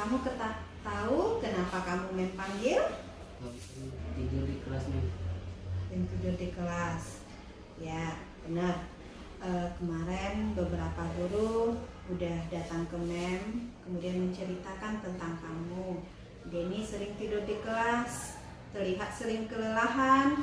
kamu tahu kenapa kamu main panggil? Tidur di kelasnya. Dan tidur di kelas. Ya, benar. Kemarin beberapa guru udah datang ke mem, kemudian menceritakan tentang kamu. Denny sering tidur di kelas, terlihat sering kelelahan,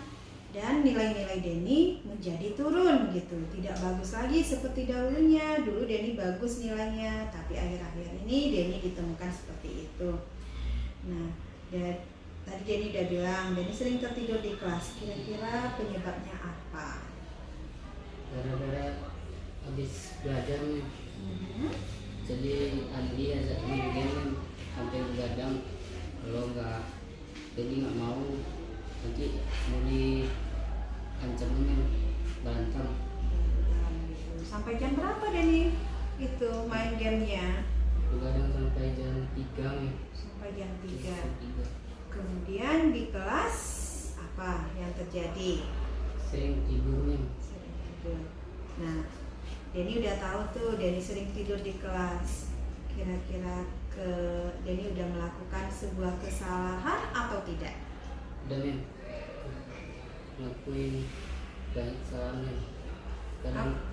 dan nilai-nilai Denny menjadi turun gitu. Tidak bagus lagi seperti dahulunya. Dulu Denny bagus nilainya, tapi akhir-akhir ini Denny ditemukan seperti itu. Nah, dan tadi Denny udah bilang Denny sering tertidur di kelas. Kira-kira penyebabnya apa? Gara-gara habis belajar nih. Jadi Andi ajak main game sampai begadang. Kalau nggak, jadi nggak mau, nanti mau diancamin berantem. Sampai jam berapa Denny itu main gamenya? Begadang sampai jam 3 nih. Sampai jam 3. Jam 3. Kemudian di kelas apa yang terjadi? Sering tidur nih. Sering tidur. Nah, Denny udah tahu tuh Denny sering tidur di kelas. Kira-kira Denny udah melakukan sebuah kesalahan atau tidak? Udah men, ngelakuin banyak kesalahan men.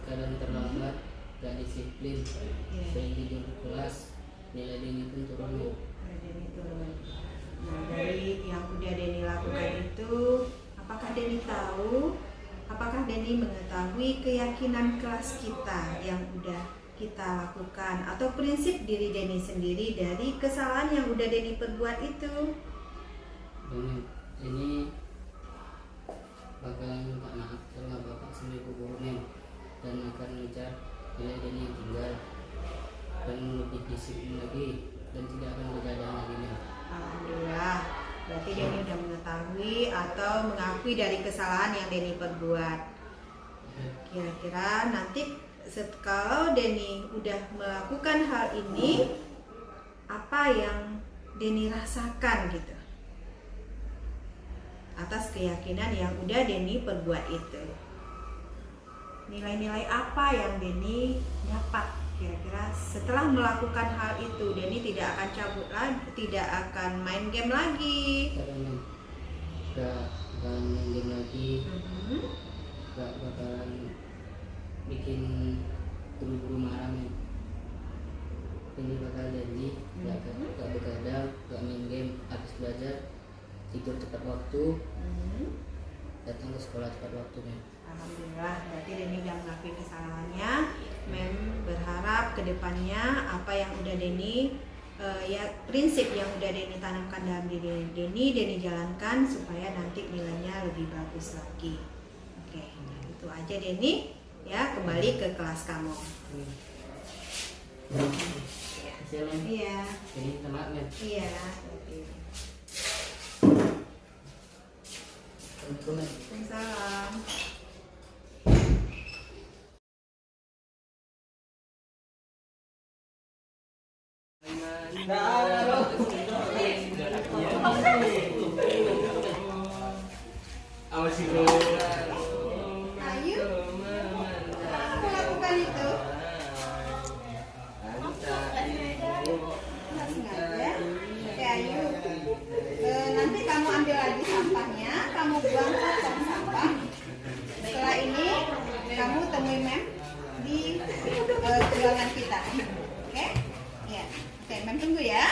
Kadang terlambat, gak disiplin, sering tidur di kelas, nilai Denny pun turun men. Denny turun. Nah, dari yang udah Denny lakukan itu, apakah Denny tahu? Apakah Denny mengetahui keyakinan kelas kita yang udah kita lakukan atau prinsip diri Denny sendiri dari kesalahan yang udah Denny perbuat itu? Dan ini bakal minta maaf sama bapak sama ibu guru men, dan akan mengejar nilai Denny yang tinggal dan lebih disiplin lagi dan tidak akan begadang lagi men. Alhamdulillah, berarti Denny udah mengetahui atau mengakui dari kesalahan yang Denny perbuat. Kira-kira nanti kalau Denny udah melakukan hal ini, apa yang Denny rasakan gitu atas keyakinan yang udah Denny perbuat itu? Nilai-nilai apa yang Denny dapat kira-kira setelah melakukan hal itu? Denny tidak akan cabut lagi, tidak akan main game lagi. Gak main game lagi, gak bakalan bikin guru-guru marah men. Ini bakal janji gak begadang, gak main game, habis belajar tidur tepat waktu, datang ke sekolah tepat waktu men. Alhamdulillah, berarti Denny udah mengakui kesalahannya. Mem berharap kedepannya apa yang udah Denny prinsip yang udah Denny tanamkan dalam diri Denny jalankan supaya nanti nilainya lebih bagus lagi. Oke, itu aja Denny. Ya, kembali ke kelas kamu. Iya. Jadi selamat men. Iya. Waalaikumsalam. Awas itu. Ayu, kamu lakukan itu? Nggak sengaja. Oke Ayu, nanti kamu ambil lagi sampahnya, kamu buang ke tong sampah. Setelah ini kamu temui mem di ruangan kita. Oke? Ya. Oke, mem tunggu ya.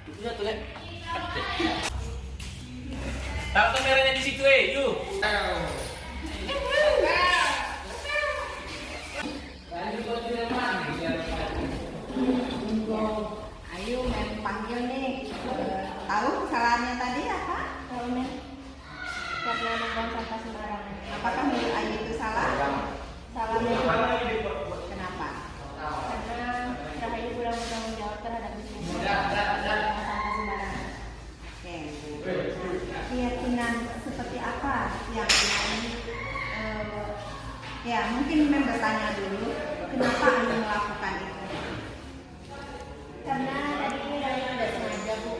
Itu tuh lihat. Taruh kameranya di situ, yuk. Ayo mem panggil nih. Tahu kesalahannya tadi apa? Tahu men, karena membuang sampah sembarangan. Apakah menurut Ayu itu salah? Salah men, Kenapa? karena Rahayu kurang bertanggung jawab terhadap lingkungan. Membuang sampah sembarangan. Oke. Keyakinan seperti apa yang ya mungkin mem bertanya dulu kenapa Ayu melakukan itu? Karena tadi Rahayu tidak sengaja bu,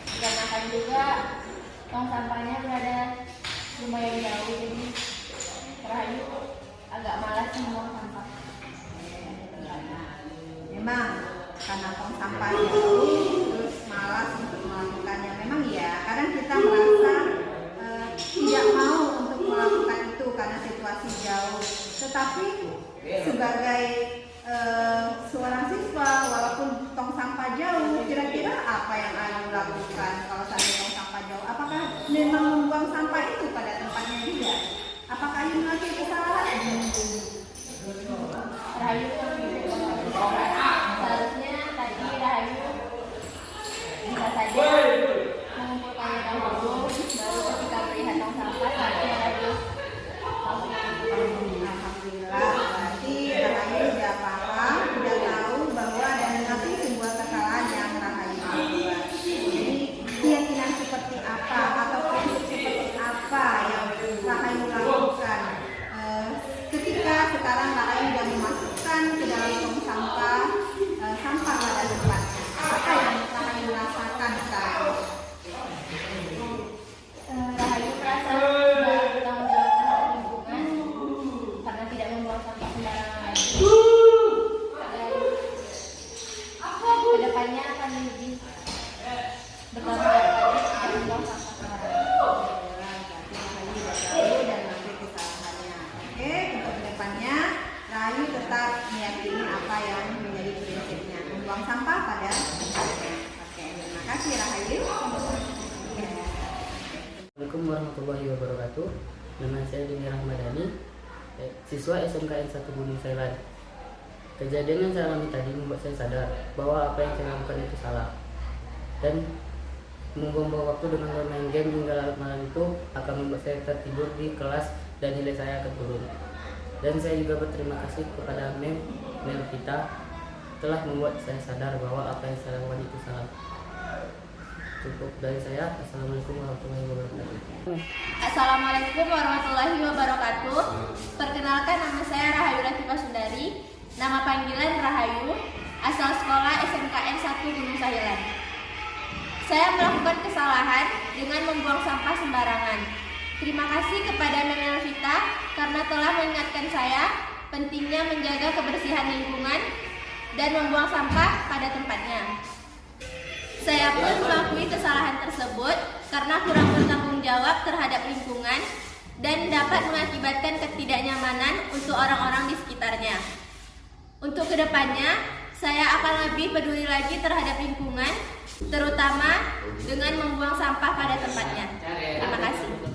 dikarenakan juga tong sampahnya berada lumayan jauh, jadi Rahayu agak malas membuang sampah. Memang karena tong sampah jauh terus malas untuk melakukannya. Memang ya, kadang kita merasa tidak mau untuk melakukan itu karena situasi jauh. Tetapi sebagai seorang siswa, walaupun tong sampah jauh, kira-kira apa yang Ayu lakukan kalau sampai tong sampah jauh? Apakah memang membuang sampah itu pada tempatnya juga? Apakah Ayu melakukan kesalahan? Rahayu seharusnya tadi Rahayu bisa saja mengumpulkannya dahulu, baru ketika melihat tong sampah seharusnya Rahayu langsung mengumpulkannya. Alhamdulillah, berarti Rahayu sudah paham, sudah tahu bahwa ada nanti sebuah kesalahan yang Rahayu buat. Jadi keyakinan seperti apa atau prinsip seperti apa yang Rahayu lakukan ketika sekarang Rahayu sudah memasukkan ke dalam tong sampah sampah pada tempatnya. Apa yang Rahayu rasakan sekarang? Rahayu merasa bertanggung jawab terhadap lingkungan karena tidak membuang sampah sembarangan lagi. Kedepannya akan lebih bertanggung jawab lagi tidak membuang sampah sembarangan. Dan mengakui kesalahannya. Oke, untuk kedepannya Rahayu tetap meyakini apa yang menjadi prinsipnya, membuang sampah pada tempatnya. Oke, terima kasih Rahayu. Ya. Assalamualaikum warahmatullahi wabarakatuh. Nama saya Dini Rahmadani, siswa SMKN 1 Gunung Thailand. Kejadian yang saya alami tadi membuat saya sadar bahwa apa yang saya lakukan itu salah, dan membuang waktu dengan bermain game hingga larut malam itu akan membuat saya tertidur di kelas dan nilai saya akan turun. Dan saya juga berterima kasih kepada Mem Vita telah membuat saya sadar bahwa apa yang saya lakukan itu salah. Cukup dari saya. Assalamualaikum warahmatullahi wabarakatuh. Assalamualaikum warahmatullahi wabarakatuh. Perkenalkan, nama saya Rahayu Latifah Sundari. Nama panggilan Rahayu, asal sekolah SMKN 1 Gunung Thailand. Saya melakukan kesalahan dengan membuang sampah sembarangan. Terima kasih kepada Mem Vita karena telah mengingatkan saya pentingnya menjaga kebersihan lingkungan dan membuang sampah pada tempatnya. Saya pun mengakui kesalahan tersebut karena kurang bertanggung jawab terhadap lingkungan dan dapat mengakibatkan ketidaknyamanan untuk orang-orang di sekitarnya. Untuk kedepannya, saya akan lebih peduli lagi terhadap lingkungan, terutama dengan membuang sampah pada tempatnya. Terima kasih.